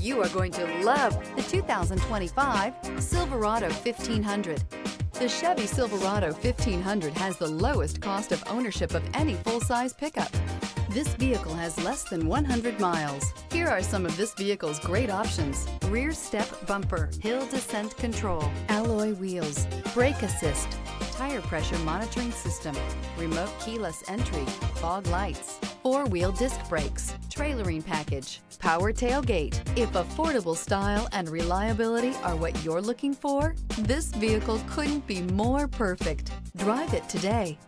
You are going to love the 2025 Silverado 1500. The Chevy Silverado 1500 has the lowest cost of ownership of any full-size pickup. This vehicle has less than 100 miles. Here are some of this vehicle's great options: rear step bumper, hill descent control, alloy wheels, brake assist, tire pressure monitoring system, remote keyless entry, fog lights, four-wheel disc brakes, trailering package, power tailgate. If affordable style and reliability are what you're looking for, this vehicle couldn't be more perfect. Drive it today.